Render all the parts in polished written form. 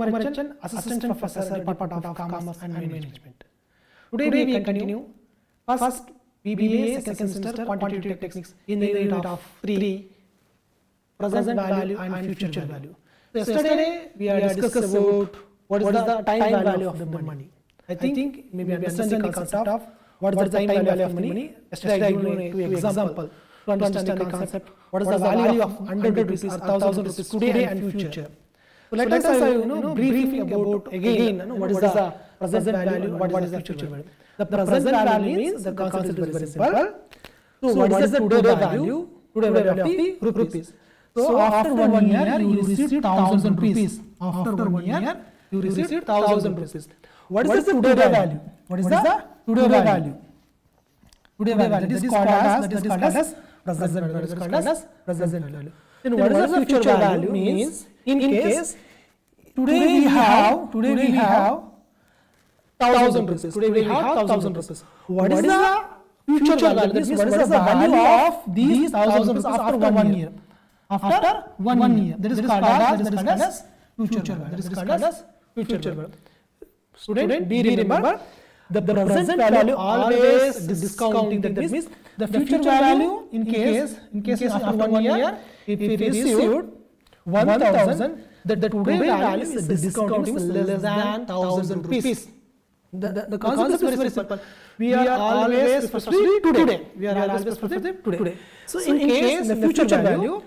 Kumarachan, Assistant Professor, Department of Commerce and Management. Today we continue first BBA second semester quantitative techniques in the unit of 3 present value and future value. So yesterday we had discussed about what is the time value of the money. I think maybe understand the concept of what is the time value of money. Yesterday I given an example to understand the concept. What is the value of 100 rupees or 1000 rupees today and future. So let us briefly about again what is the present value and what is the future value. The present value means the concept is very simple. So what is the today value? Today value of the rupees. So after 1 year you receive 1000 rupees. After 1 year you receive 1000 rupees. What is the today value? What is the today value? Today value that is called as present value. Then what is the future value? Means in case today we have 1000 rupees. Today we have 1000 rupees. What is the future value? That means what is the value of these 1000 rupees after 1 year? After 1 year. That is called as future value. That is called as future value. Student, be remember the present value always discounting. That means the future value in case after 1 year if we received 1000, the today value is discounting less than 1000 rupees. The concept is very simple. We are always especially today. We are always especially today. So in case the future value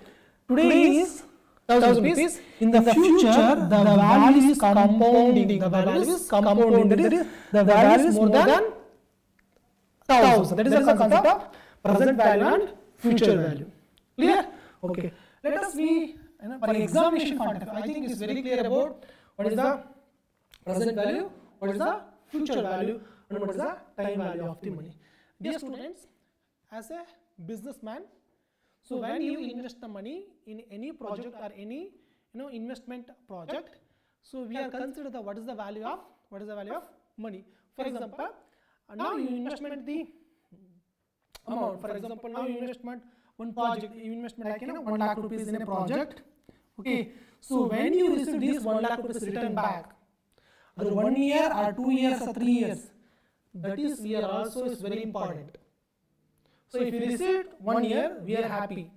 today is 1000 rupees. In the future, the value is compounding. The value is compounding. That is, the value is more than 1000. That is the concept of present value and future value. Clear? Okay. Let us be for examination point of view. I think it is very clear about what is the present value, what is the future value, and what is the time value of the money. Dear students, as a businessman, so when you invest the money in any project or any investment project, so we are considered the what is the value of money. For example, now you investment the amount. For example, now you investment one project, you investment like 1 lakh rupees in a project. Okay, so when you receive this 1 lakh rupees return back, either 1 year or 2 years or 3 years, that is year also is very important. So if you receive 1 year, we are happy.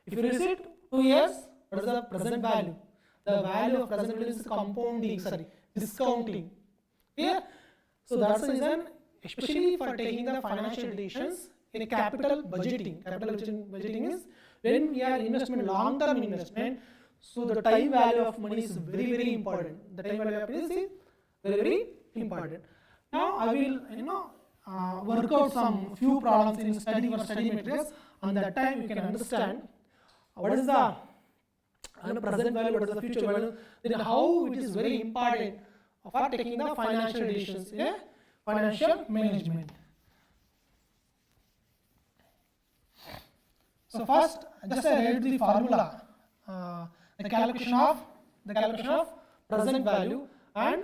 If you receive 2 years, what is the present value? The value of present value is compounding, discounting. Yeah? So that's the reason, especially for taking the financial decisions in a capital budgeting. Capital budgeting is when we are investment, long-term investment. So the time value of money is very, very important. The time value of money is very, very important. Now I will, work out some few problems in study materials. On that time you can understand what is the present value, what is the future value, then how it is very important for taking the financial decisions in financial management. So first, just I read the formula, the calculation of present value, and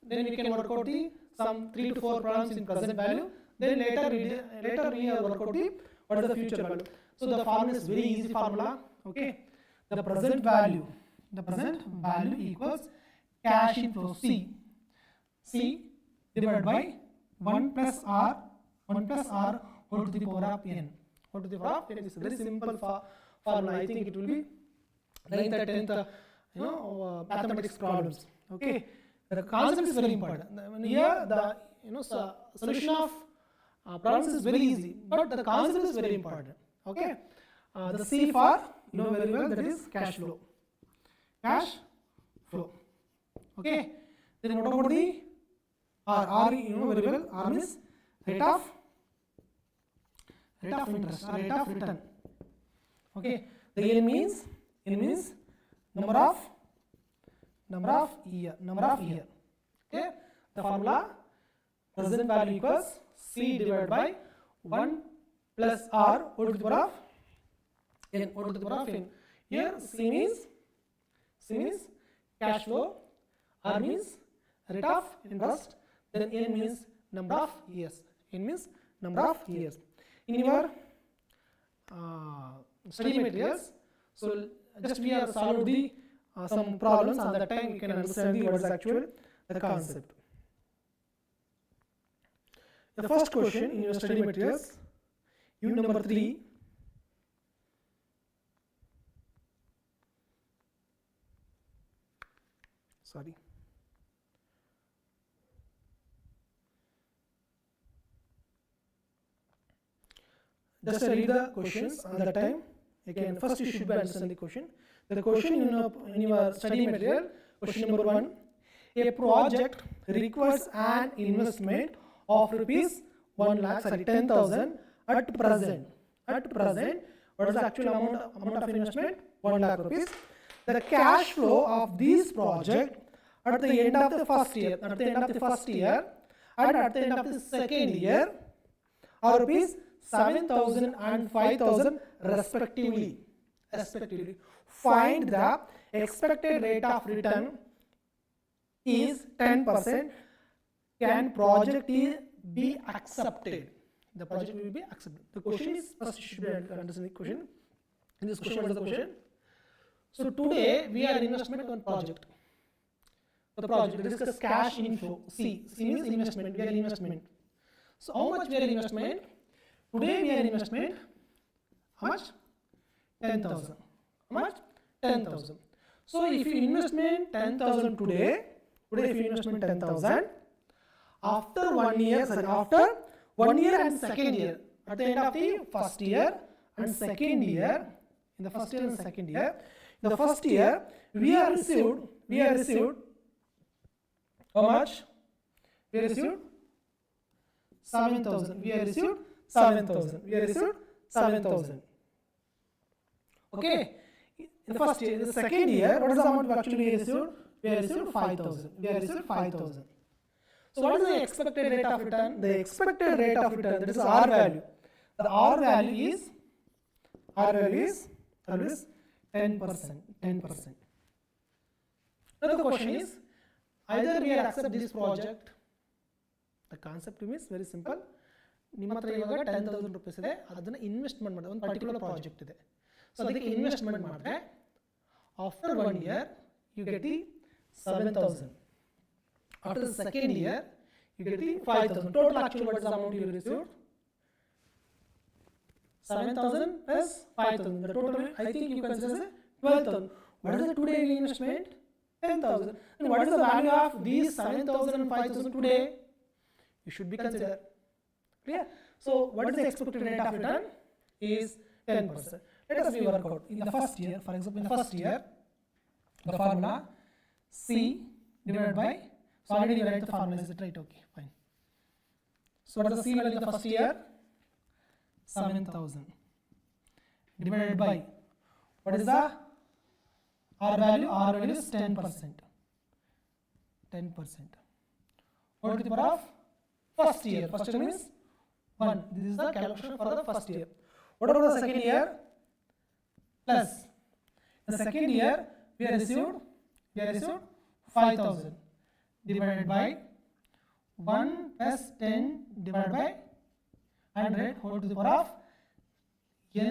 then we can work out the some 3 to 4 problems in present value. Then later we work out the what is the future value. So the formula is very easy formula. Okay, the present value equals cash inflow C divided by 1 plus R whole to the power of n. Whole to the power of n is a very simple formula. I think it will be 9th or 10th mathematics problems. Okay, the concept is very important. Here the solution of problems is very easy, but the concept is very important. Okay, the C for very well, that is cash flow. Okay, then what about the R? Very well, R means rate of interest or rate of return. Okay, the N means number of year. Okay, the formula present value equals C divided by 1 plus R whole to the power of n. Here C means cash flow, R means rate of interest, then N means number of years. In your study materials, so just we have solved the some problems, and that time you can understand what is actual the concept. The first question in your study materials, unit number 3. Sorry. Just read the questions on that time. Again, first you should be understand the question. The question in your study material, question number 1. A project requires an investment of rupees 10,000 at present. At present, what is the actual amount of investment? 1 lakh rupees. The cash flow of this project at the end of the first year, and at the end of the second year, are rupees 7,000 and 5,000 respectively. Find the expected rate of return is 10%. Can project be accepted? The project will be accepted. The question is, first you should understand the question. In this question, what is the question? So today we are investment on project. The project, we discuss cash inflow. C means investment. We are investment. So how much we are investment? Today we are investment. How much? 10,000. How much? 10,000. So if you investment 10,000 today if you investment 10,000, after 1 year, after 1 year and second year, at the end of the first year and second year, in the first year and second year, in the first year we are received how much? We received 7,000. We received 7,000. Okay. In the first year, in the second year, what is the amount actually we received? We received 5,000. So what is the expected rate of return? The expected rate of return, that is R value. The R value is always 10%. Now the question is, either we accept this project. The concept is very simple. ನಿಮ್ಮ ಹತ್ರ ಇವಾಗ 10,000 rupees ಇದೆ, ಅದನ್ನ investment ಮಾಡಿ ಒಂದು particular project ಇದೆ. So ಅದಕ್ಕೆ investment ಮಾಡಿದ್ರೆ after 1 year you get the 7,000. After the second year you get the 5,000. Total actual what is the amount you received? 7,000 plus 5,000. The total I think you can say 12,000. What is the today investment? 10,000. And what is the value of these 7,000 and 5,000 today? You should be considered. Clear? So what is the expected rate of return? Is 10%. Let us work out. In the first year, for example, in the first year, the formula C divided by, so already you write the formula, is it right? Okay, fine. So what is the C value in the first year? 7,000 divided by, what is the R value? R value is 10%. 10%. What is the power of first year? First year means 1. This is the calculation for the first year. What about the second year? Plus. In the second year, we are received 5,000 divided by 1 plus 10 divided by 100 whole to the power of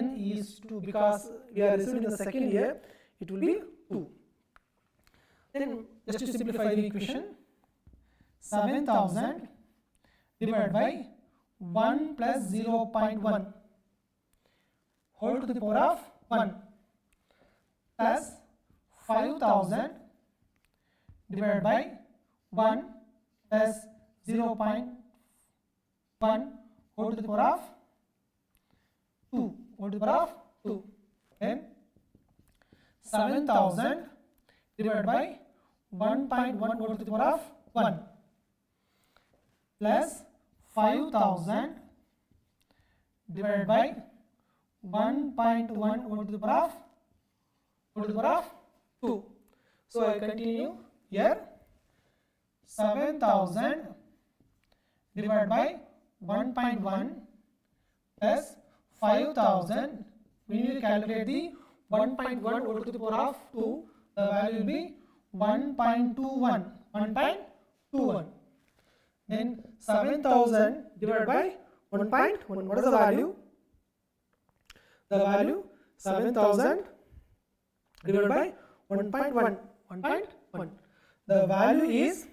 n is 2, because we are received in the second year, it will be 2. Then just to simplify the equation, 7,000 divided by 1 plus 0.1 whole to the power of 1 plus 5,000 divided by 1 plus 0.1 whole to the power of 2 whole to the power of 2. Then 7,000 divided by 1.1 whole to the power of 1 plus 5,000 divided by 1.1 whole to the power of 2. So I continue here. 7,000 divided by 1.1 plus 5,000. When you calculate the 1.1 whole to the power of 2, the value will be 1.21. 1.21. Then 7,000 divided by 1.1. What is the value? The value 7,000 divided by 1.1. 1.1. The value is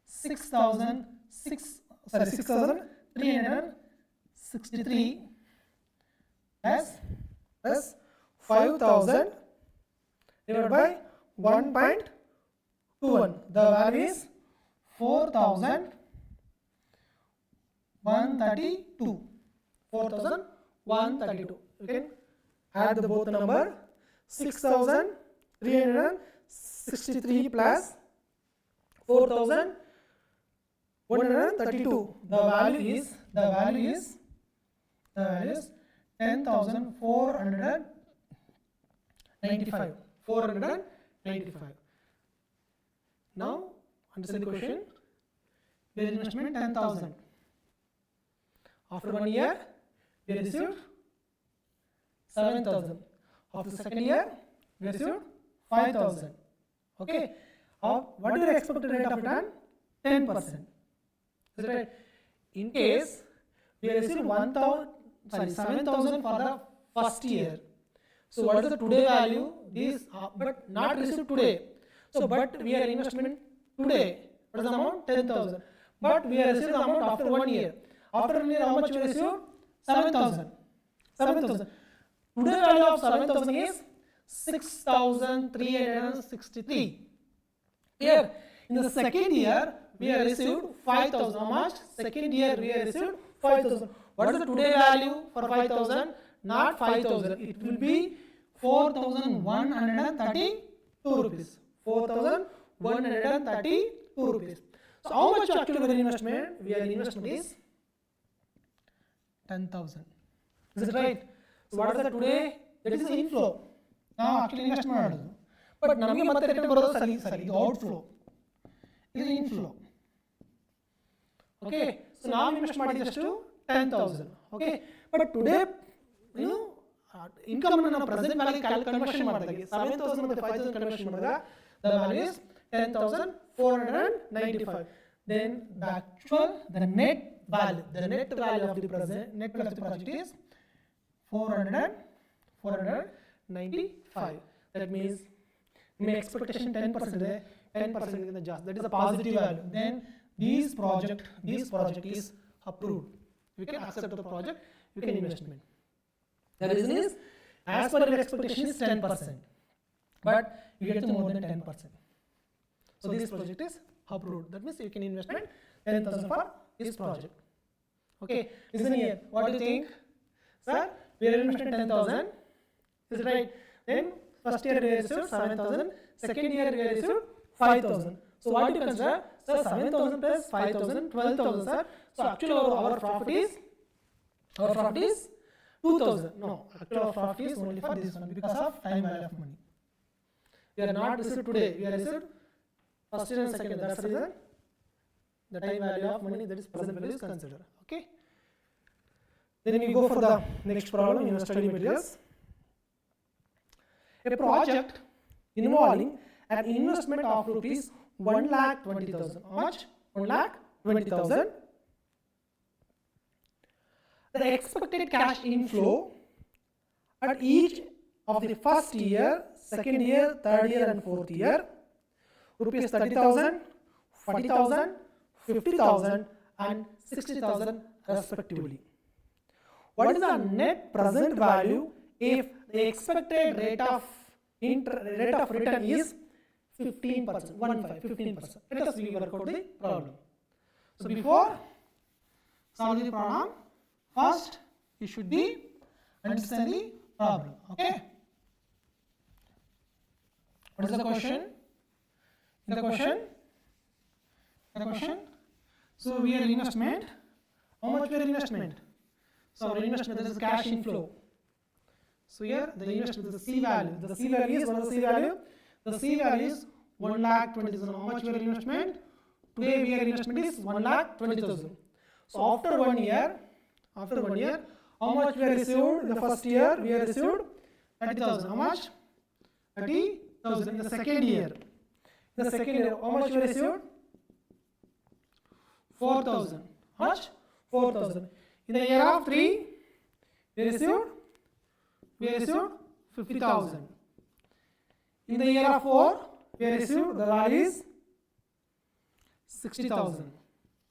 6,363 as 5,000 divided by 1.21. The value is 4,132. 4,132. You can add the both number 6,363 plus 4,132. The value is 10,495. 495. Now understand the question. Where investment 10,000. After 1 year, we received 7,000. After the second year, we received 5,000. Okay. What is your expected rate of return? 10%. Is that right? In case we received 7,000 for the first year. So what is the today value? This, but not received today. So but we are investment today. What is the amount? 10,000. But we are received the amount after 1 year. After 1 year, how much we received? 7,000. 7,000. Today value of 7,000 is 6,363. Here in the second year we have received 5,000. How much? Second year we have received 5,000. What is the today value for 5,000? Not 5,000. It will be 4,132 rupees. 4,132 rupees. So how much actually we are investment? We are investment is 10,000. Is it right? So what is the today? That is the inflow. Now actually investment. But namage matte return borodu sari ಇದು outflow. ಇದು inflow. Okay. So now invest ಮಾಡಿದ್ದು ಎಷ್ಟು? 10,000. Okay. But today you know income ಅನ್ನು ನಾವು present value conversion ಮಾಡಿದಾಗ 7,000 ಮತ್ತೆ 5,000 conversion ಮಾಡಿದಾಗ the value is 10,495. Then the net value of the project is 495. That means my expectation 10% is 10% just. That is a positive value. Then this project is approved. You can accept the project. You can investment. The reason is as per your expectation is 10%, but you get more than 10%. So this project is approved. That means you can investment 10,000 for this project. Okay. Listen here. What do you think, sir? We are investing 10,000. Is it right? Then first year we received 7,000. Second year we received 5,000. So what you consider? Sir, 7,000 plus 5,000, 12,000, sir. So actually our profit is 2,000. No, actually our profit is only for this one because of time value of money. We are not received today. We are received first year and second year. That's the reason the time value of money, that is present value, is considered. Okay. Then we go for the next problem in your study materials. A project involving an investment of rupees 1,20,000. How much? 1,20,000. The expected cash inflow at each of the first year, second year, third year and fourth year, rupees 30,000, 40,000, 50,000 and 60,000 respectively. What is the net present value if the expected rate of return is 15%? 15%. Let us work out the problem. So before solving the problem, first you should be understand the problem. Okay. What is the question? The question. So we are investment. How much we are investment? So our investment, that is cash inflow. So here the investment, the C value. The C value is, what is the C value? The C value is 1,20,000. How much we are investment? Today we are investment is 1,20,000. So after 1 year, how much we are received? In the first year we are received 30,000. How much? 30,000. In the second year. How much we received? 4,000. How much? 4,000. In the year of 3, we received 50,000. In the year of 4, we have received the value is 60,000.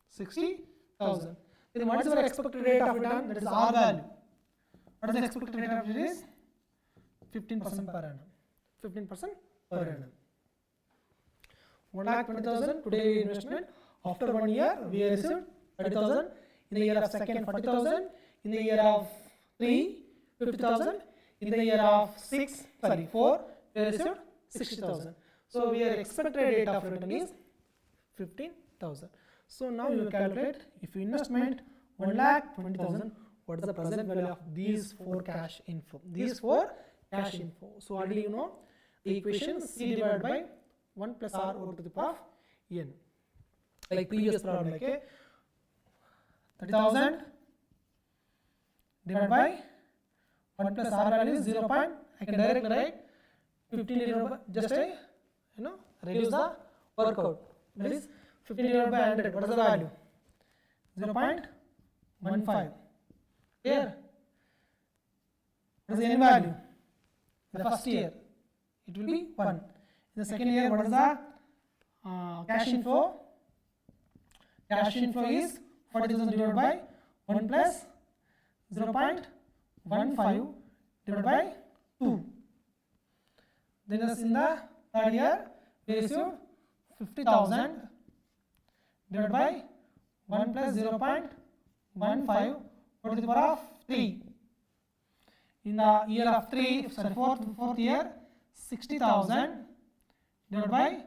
60,000. Then what is our expected rate of return? That is R value. What is the expected rate of return? Is 15% per annum. 15% per annum. 1,20,000 today investment. After 1 year, we have received 30,000. In the year of second, 40,000. In the year of 3, 50,000. In the year of 4, we have received 60,000. So we are expected rate of return is 15,000. So now you calculate if investment 1,20,000, what is the present value of these 4 cash info? These 4 cash info. So already you know the equation C divided by 1 plus R over to the power of n. Like previous problem, okay? 30,000 divided by 1 plus R value is 0. I can directly write 15 divided by just reduce the workout. That is 15 divided by 100. What is the value? 0.15. Here, what is the n value? In the first year, it will be 1. In the second year, what is the cash inflow? Cash inflow is 40,000 divided by 1 plus 0.15 divided by 2. Then in the third year, we received 50,000 divided by 1 plus 0.15 to the power of 3. In the year of fourth year, 60,000 divided by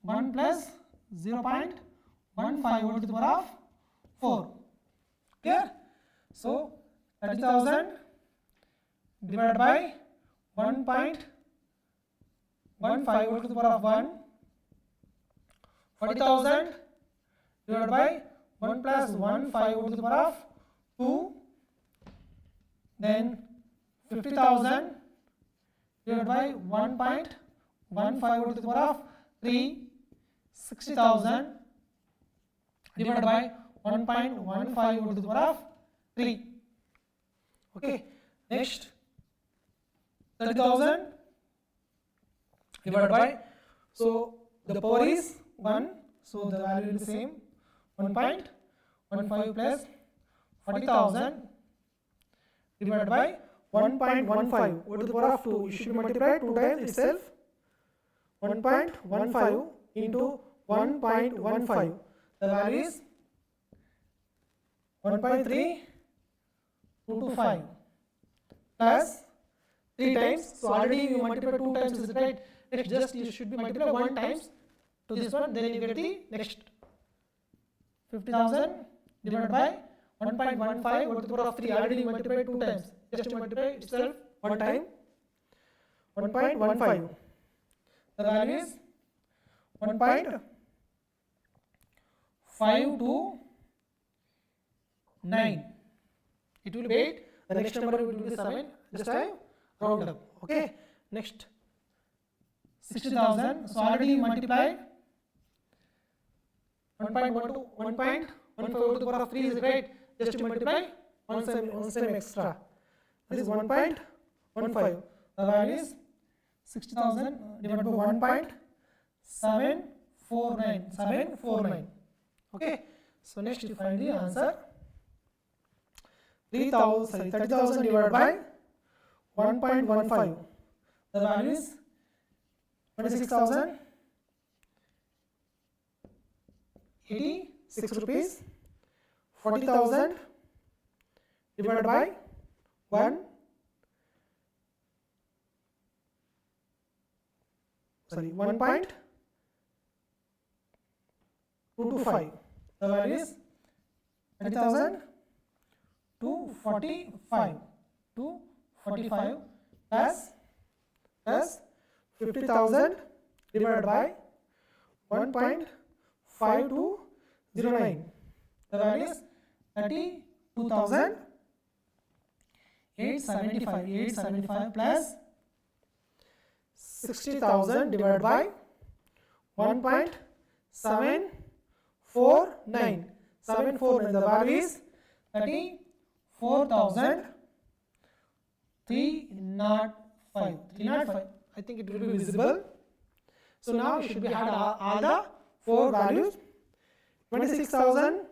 1 plus 0.15 to the power of 4. Clear? So 30,000 divided by 1.15 to the power of 1. 40,000 divided by 1 plus 1 5 to the power of 2. Then 50,000 divided by 1.15 to the power of 3. 60,000 divided by 1.15 to the power of 3. Okay. Next, 30,000 divided by, so the power is 1, so the value will be same, 1.15 plus 40,000 divided by 1.15 to the power of 2. It should be multiplied 2 times itself. 1.15 into 1.15. The value is 1.3225 plus 3 times. So already you multiply 2 times, is it right? Next, just you should be multiply 1 times to this one, then you get the next 50,000 divided by 1.15 to the power of 3. Already multiply 2 times. Just to multiply itself 1 time. 1.15. The value is 1.529. It will be 8. The next number will be 7. Just I round up. Okay. Next, 60,000. So already multiplied 1.12 to 1.15 to the power of 3 is right. Just to multiply one time extra. This is 1.15. The value is 60,000 divided by 1.749. Okay. So next you find the answer. 30,000 divided by 1.15. The value is 26,086 rupees. 40,000 divided by 1.225. The value is 30,245. 245 plus 50,000 divided by 1.5209. The value is 32,875. 875 plus 60,000 divided by 1.749. 749. The value is 34,305. 305. I think it will be visible. So now it should be had all the 4 values. 26,000,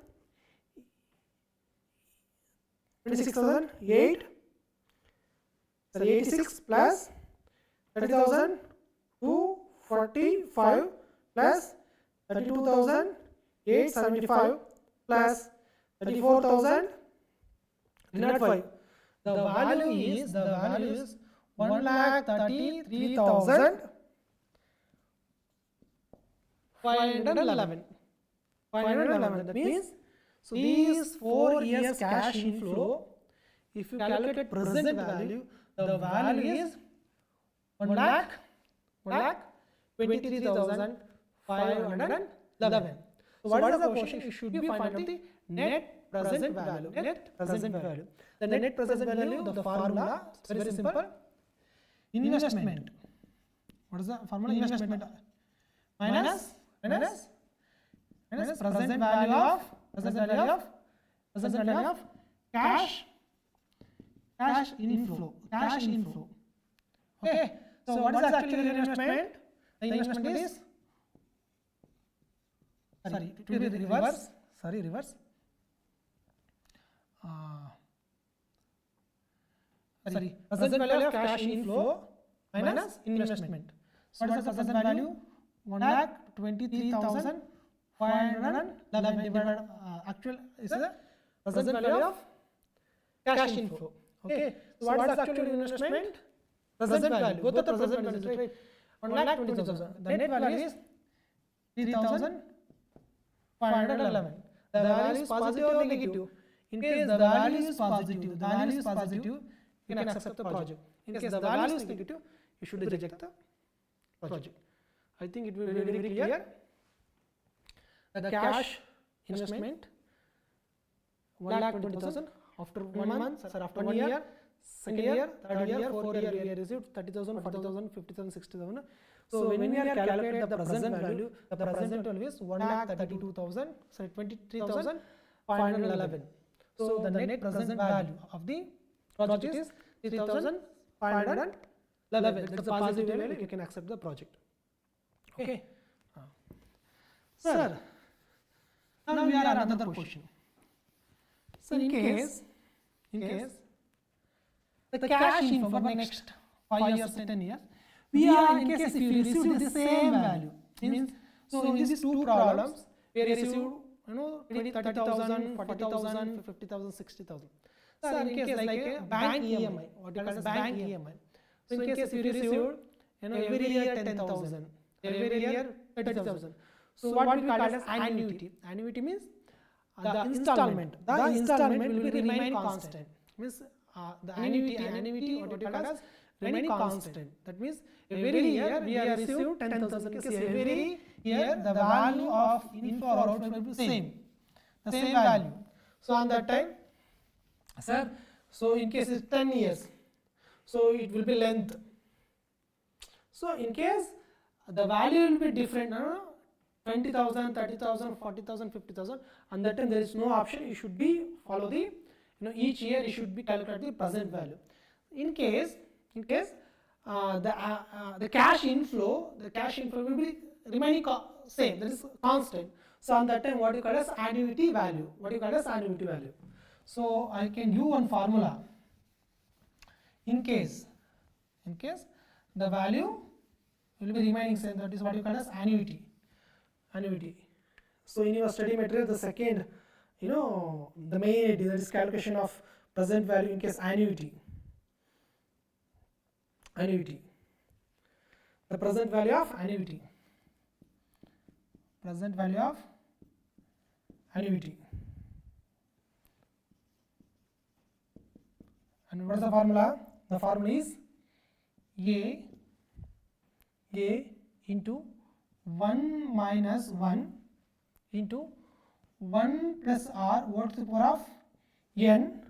26,008, 86 plus 30,245 plus 32,875 plus 34,005. The value is 1,33,511. 511. That means, so these 4 years cash inflow, if you calculate present value, the value is 1,23,511. So what is the question? You should be find out the net present value. Net present value. The net present value, the formula is very simple. Investment. What is the formula? Investment minus present value of cash inflow. Okay. So what is actually the investment? The investment is, sorry, it will be reverse. Sorry, reverse. Sorry, present value of cash inflow minus investment. So what is the present value? 1,23,511 divided actual is the present value of cash inflow. Okay. So what is actual investment? Present value. Both of the present values, right? 1,20,000. The net value is 3,511. The value is positive or negative. In case the value is positive, you can accept the project. In case the value is negative, you should reject the project. I think it will be very clear. The cash investment 1,20,000 after 1 month, after 1 year, second year, third year, fourth year, we received 30,000, 40,000, 50,000, 60,000. So when we are calculating the present value, the present value is 1,32,000, sorry, 23,511. So the net present value of the project is 3,511. That is a positive value. You can accept the project. Okay. Sir, now we are another question. So in case the cash inflow for next 5 years, 10 years, we are in case if you receive the same value, means so in these 2 problems we received 30,000, 40,000, 50,000, 60,000. So in case like a bank EMI, what you call as bank EMI. So in case if you received every year 10,000, every year 30,000. So what we call as annuity. Annuity means the installment. The installment will be remaining constant. Means the annuity what you call as remaining constant. That means every year we have received 10,000. Every year the value of inflow or outflow will be same. The same value. So on that time, sir, so in case it's 10 years, so it will be length. So in case the value will be different, 20,000, 30,000, 40,000, 50,000, and that time there is no option. You should be follow the, each year you should be calculate the present value. In case the cash inflow will be remaining same, that is constant. So on that time what you call as annuity value. So I can use one formula. In case the value will be remaining same, that is what you call as annuity. So in your study material, the second, the main idea, that is calculation of present value in case annuity. The present value of annuity. And what is the formula? The formula is A into 1 minus 1 into 1 plus R whole to the power of n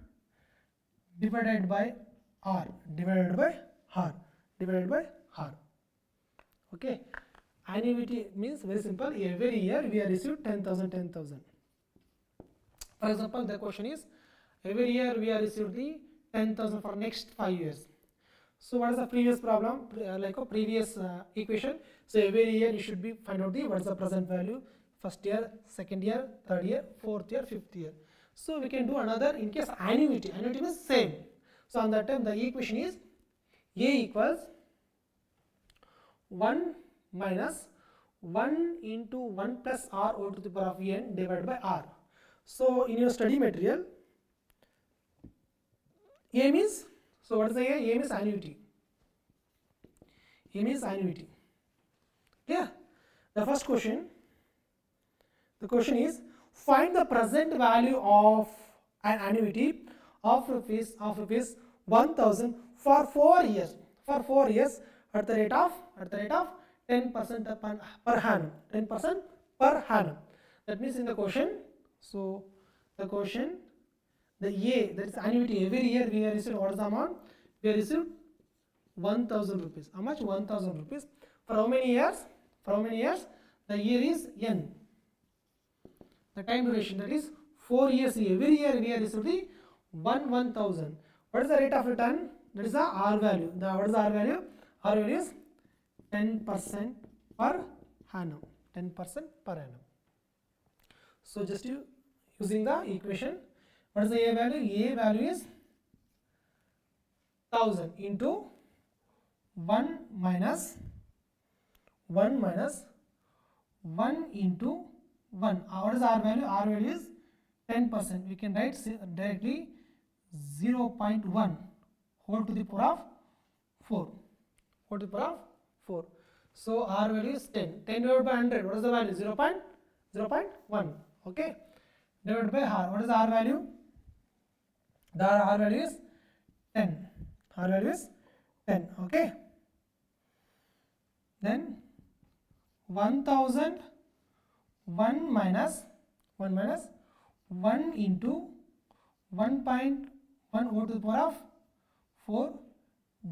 divided by R. Okay. Annuity means very simple. Every year we have received 10,000. For example, the question is every year we have received the 10,000 for next 5 years. So what is the previous problem, like a previous equation? So every year you should be find out the what is the present value, first year, second year, third year, fourth year, fifth year. So we can do another in case annuity. Annuity means same. So on that time the equation is A equals 1 minus 1 into 1 plus r all to the power of n divided by r. So in your study material, A means, so what is the A? A means annuity. A means annuity. Yeah. The first question, the question is find the present value of an annuity of rupees 1000 for 4 years. For 4 years at the rate of 10% per annum. 10% per annum. That means in the question, so the question, the A, that is annuity, every year we have received what is the amount? We have received 1000 rupees. How much? 1000 rupees. For how many years? For how many years? The year is n. The time duration, that is 4 years. Every year we have received the 1000. What is the rate of return? That is the R value. What is the R value? R value is 10% per annum. 10% per annum. So just using the equation, what is the A value? A value is 1000 into 1 minus 1 into 1. What is R value? R value is 10%. We can write directly 0.1 whole to the power of 4. Whole to the power of 4. So R value is 10. 10 divided by 100. What is the value? 0.1. Okay. Divided by R. What is the R value? The R value is 10. R value is 10. Okay. Then 1000 1 minus 1 into 1.1 over to the power of 4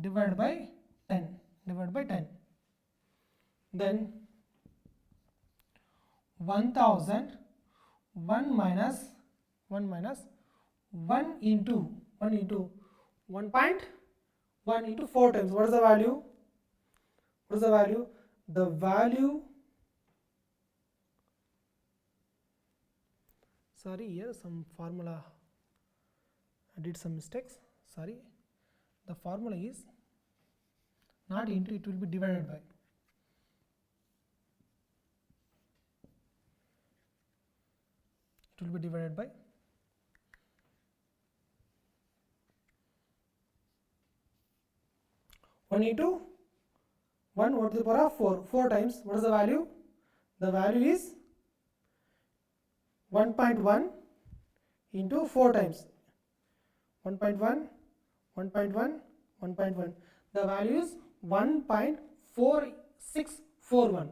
divided by 10. Then 1000 1 minus 1 into 1.1 into 4 times. What is the value? What is the value? The value, sorry, here some formula, I did some mistakes, sorry. The formula is not into, it will be divided by. It will be divided by 1 into 1 over to the power of 4 times. What is the value? The value is 1.1 into 4 times. 1.1. The value is 1.4641.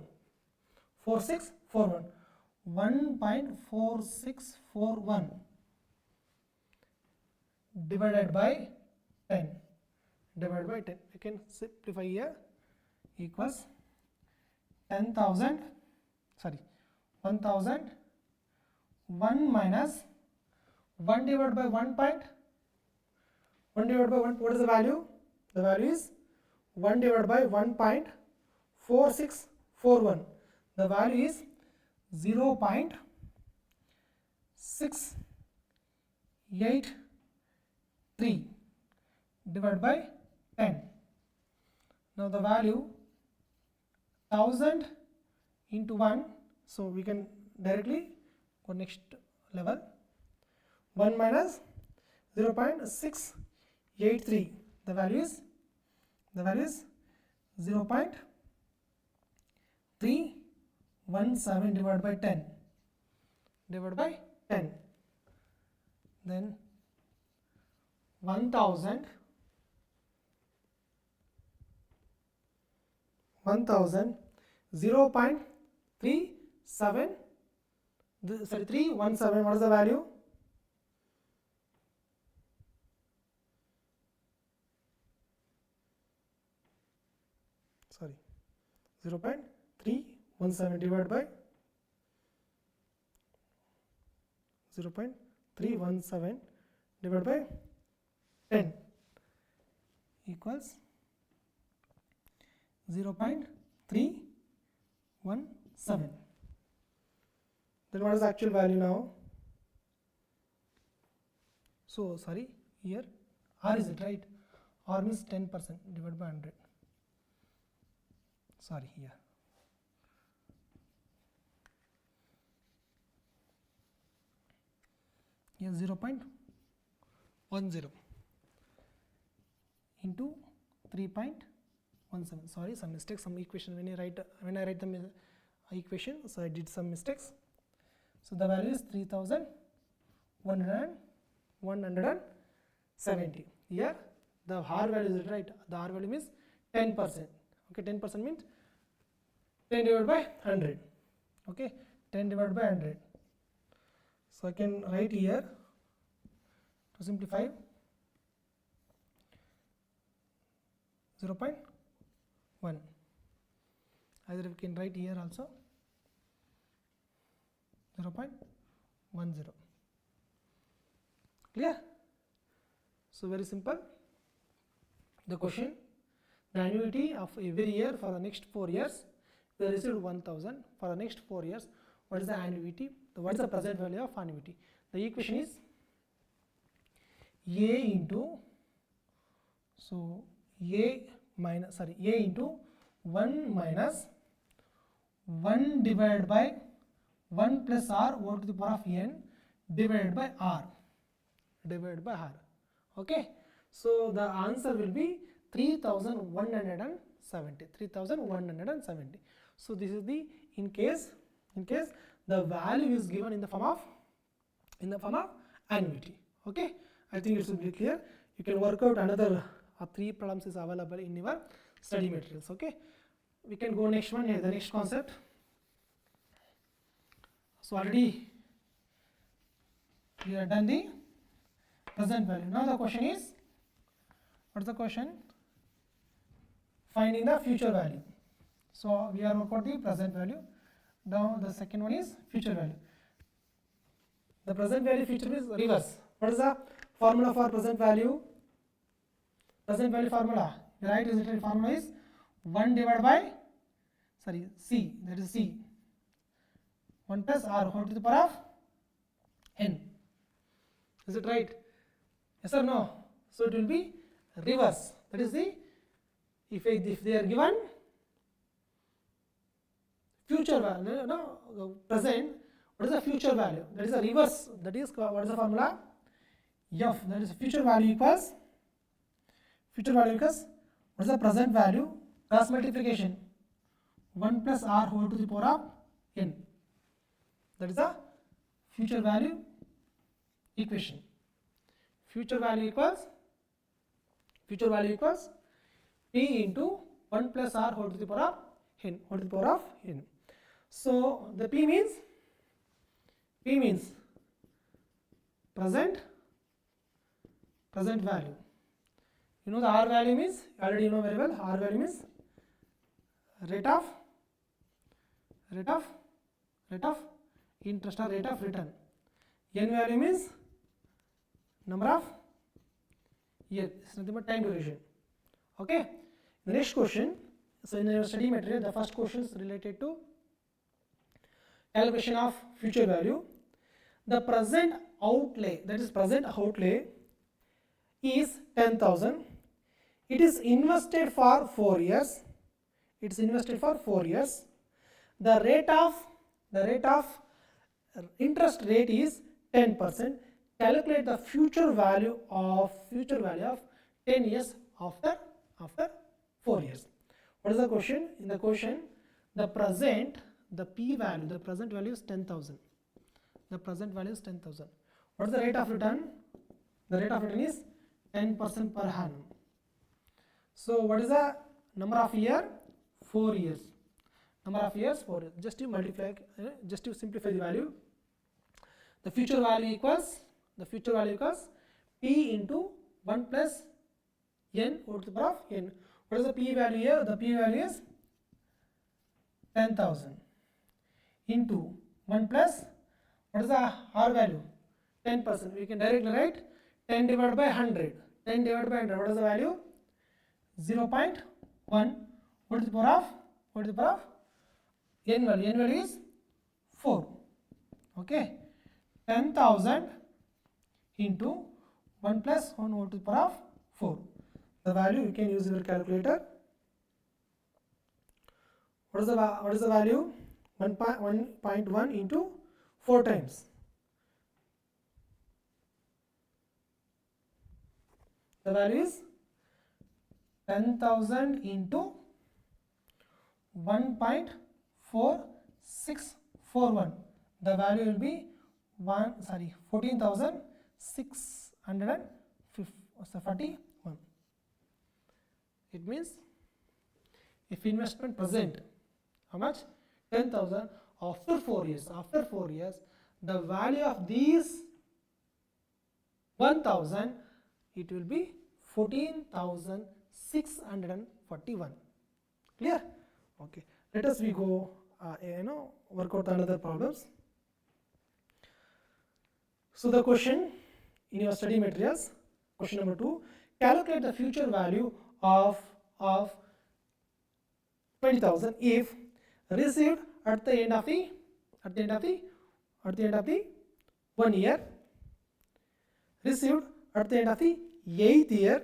1.4641 divided by 10. We can simplify here. Equals 10,000, sorry, 1000 1 minus 1 divided by 1 divided by 1. What is the value? The value is 1 divided by 1.4641. The value is 0.683 divided by 10. Now the value 1000 into 1, so we can directly go next level. 1 minus 0.683. The value is 0.317 divided by 10. Then 1000 0.317, sorry, 317. What is the value? Sorry, 0.317 divided by 0.317 divided by 10 equals 0.317. Then what is the actual value now? So sorry, here R is it right? R means 10% divided by 100. Sorry, here. Here 0.10 into 3.17. Sorry, some mistakes, some equation when I write the equation, so I did some mistakes. So the value is 3,170. Here the R value is right. The R value means 10%. Okay, 10% means 10 divided by 100. Okay, 10 divided by 100. So I can write here to simplify 0.1. Either we can write here also 0.10. Clear? So very simple. The question: the annuity of every year for the next 4 years, we received 1,000. For the next 4 years, what is the annuity? What is the present value of annuity? The equation is A into, so A into 1 minus 1 divided by 1 plus R over to the power of n divided by R. Okay, so the answer will be 3,170. So this is the in case the value is given in the form of annuity. Okay, I think it should be clear. You can work out another 3 problems is available in your study materials. Okay, we can go next one. The next concept. So already we have done the present value. Now the question is, what is the question? Finding the future value. So we are working out the present value. Now the second one is future value. The present value, future is reverse. What is the formula for present value? Present value formula. The right resultant formula is 1 divided by C. That is C. 1 plus R whole to the power of n. Is it right? Yes or no? So it will be reverse. That is the if they are given future value, present, what is the future value? That is a reverse. That is what is the formula? F. That is future value equals what is the present value cross multiplication 1 plus R whole to the power of n. That is the future value equation. Future value equals P into 1 plus R whole to the power of n. So the P means present value. You know the R value means, already you know very well, R value means rate of interest or rate of return. N value means number of years, it's nothing but time duration. Okay, the next question. So in your study material, the first question is related to calculation of future value. The present outlay, that is present outlay, is 10,000. It is invested for 4 years. The rate of interest rate is 10%. Calculate the future value of 10 years after 4 years. What is the question? In the question, the present value is 10,000. What is the rate of return? The rate of return is 10% per annum. So what is the number of year? 4 years. Just to multiply, just to simplify the value, the future value equals P into 1 plus n over to the power of n. What is the P value here? The P value is 10,000 into 1 plus, what is the R value? 10%. We can directly write 10 divided by 100. What is the value? 0.1 what is the power of n value? N value is 4. Okay, 10,000 into 1 plus 1 over to the power of 4. The value you can use your calculator. What is the value? 1.1 into 4 times. The value is 10,000 into 1.4641. The value will be 14,641. It means if investment present, how much? 10,000. After 4 years, the value of these 1,000, it will be 14,641. Clear? Okay. Let us go work out another problems. So the question in your study materials, question number 2, calculate the future value of 20,000 if received at the end of the 1 year, received at the end of the 8th year,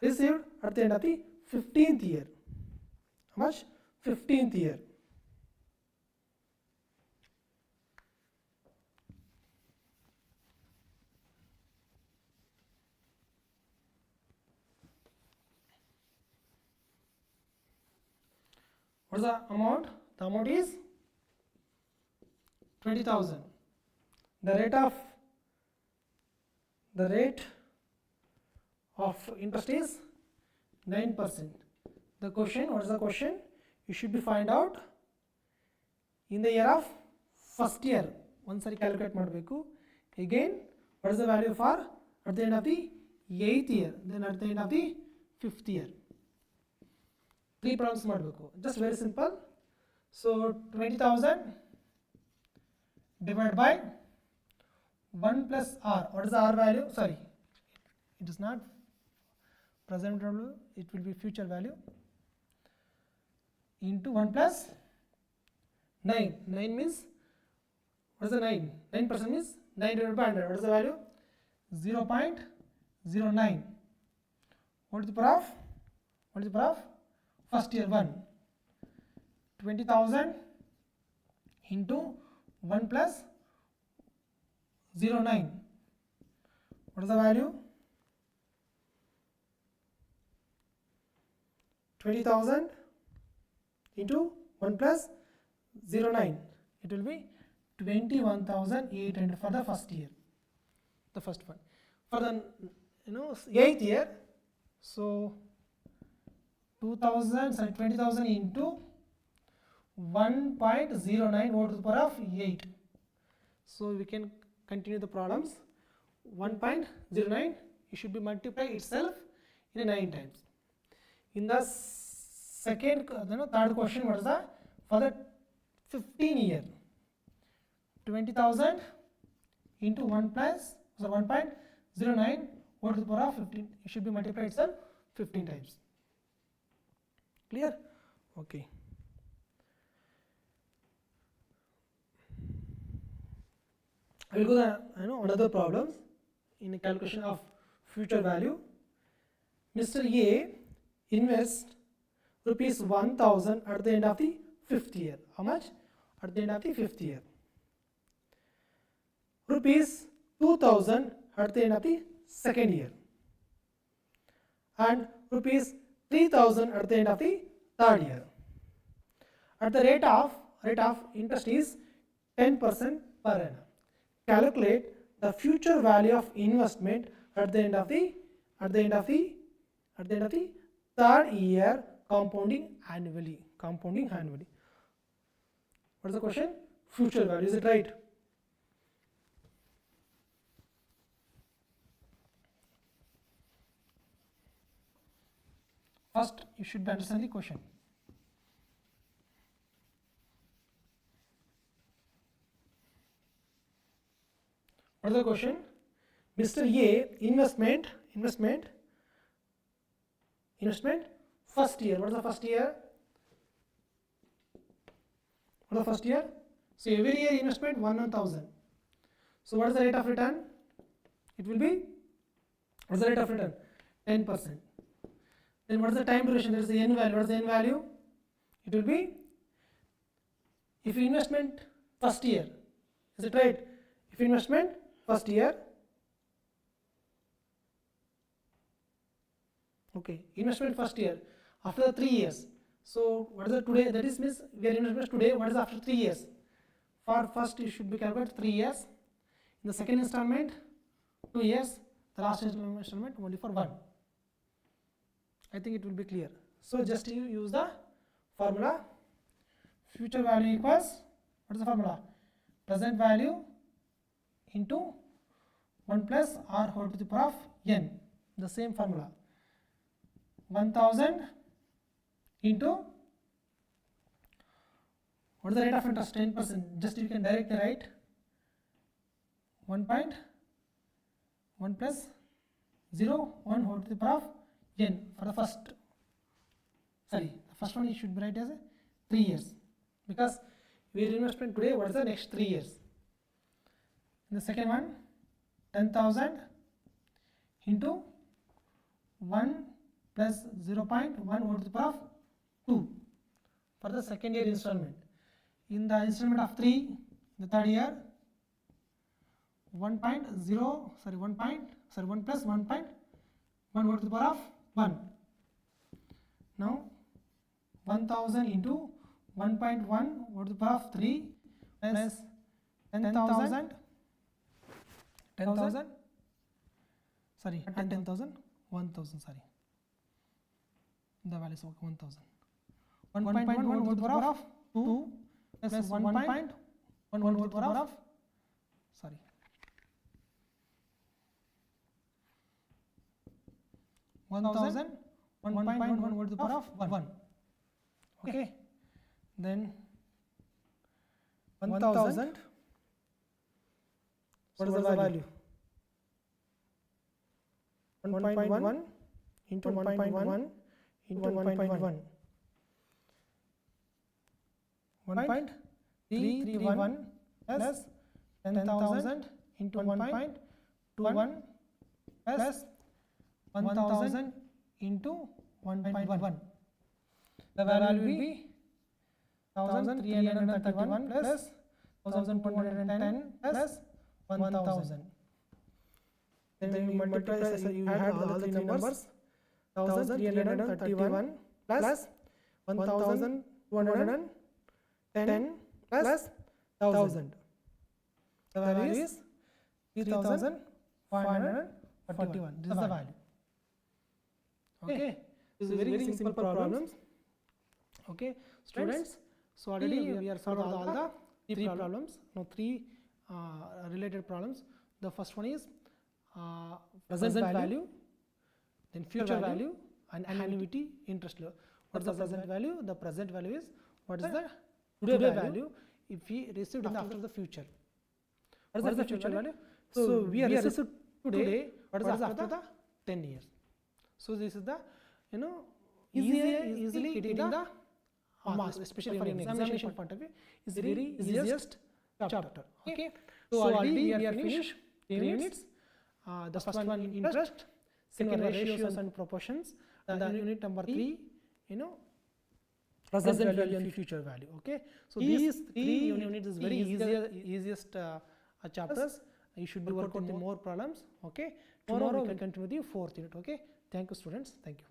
received at the end of the 15th year. How much? 15th year. What is the amount? The amount is 20,000. The rate of interest is 9%. The question, what is the question? You should be find out in the year of first year. Once I calculate madbeku. Again, what is the value for at the end of the 8th year, then at the end of the 5th year. 3 problems madbeku. Just very simple. So 20,000 divided by 1 plus r. What is the r value? Sorry, it is not present value, it will be future value, into 1 plus 9. 9 means, what is the 9? 9% means 9 divided by 100. What is the value? 0.09. What is the power of first year 1? 20,000 into 1 plus 0.9. What is the value? 20,000 into 1 plus 0.9. It will be 21,800 for the first year. The first one. For the 8th year, so 20,000 into 1.09 over to the power of 8. So we can continue the problems. 1.09, it should be multiplied itself in 9 times. In the third question, what is the for the 15 year? 20,000 into 1 plus 1.09 over to the power of 15. It should be multiplied itself 15 times. Clear? Okay. I will go the another problems in the calculation of future value. Mr. A invests rupees 1,000 at the end of the 5th year. How much? At the end of the 5th year. Rupees 2,000 at the end of the 2nd year. And rupees 3,000 at the end of the 3rd year. At the rate of interest is 10% per annum. Calculate the future value of investment at the end of the 3rd year, compounding annually. What is the question? Future value. Is it right? First, you should understand the question. What is the question? Mr. A investment first year. What is the first year? What is the first year? So every year investment 1,000. So what is the rate of return? It will be, what is the rate of return? 10%. Then what is the time duration? There is the n value. What is the n value? It will be, if investment first year, is it right? If investment first year, okay, investment first year, after 3 years. So what is the today? That is means we are investment today. What is after 3 years? For first you should be calculated 3 years. In the second installment, 2 years. The last installment only for 1. I think it will be clear. So just you use the formula. Future value equals, what is the formula? Present value into 1 plus r whole to the power of n. The same formula. 1,000 into, what is the rate of interest? 10%. Just you can directly write 1.1 plus 0 1 whole to the power of n for the first. Sorry, the first one you should write as 3 years, because we are investment today. What is the next 3 years? And the second one, 10,000 into 1 plus 0.1 whole to the power of 2 for the second year installment. In the installment of 3, the third year, 1 plus 1.1 whole to the power of 1. Now 1,000 into 1.1 whole to the power of 3 plus 10,000, sorry, 10,000, 1,000, sorry. The value is 1,000. 1.1 whole to the power of 2 plus 1.1 whole to the power of, sorry, 1,000, 1.1 whole to the power of 1. Okay. Then 1,000, what is the value? 1.1 into 1.1 into 1.1. 1.331 plus 10,000 into 1.21 plus 1,000 into 1.1. The value will be 1,331 plus 1,210 plus 1,000. Then you multiply, you add all the three numbers. 1,331 plus 1,210 plus 1,000. The value is 3,541. This is the value. Okay. This is very simple problems. Okay, students. So already we are solved all the three problems. Now 3 related problems. The first one is present value, then future value, and annuity interest level. What is the present value? The present value is what is the today value if we received after the future. What is the future value? So we are received today. What is after the 10 years? So this is the easily getting the marks, especially for examination point of view, is very easiest chapter. Okay. So already we are finished 10 units. The first one interest, second ratios and proportions, the unit number 3, present value and future value. Okay. So these 3 units is very easiest chapters. You should be working on more problems. Okay. Tomorrow we can continue the 4th unit. Okay. Thank you, students. Thank you.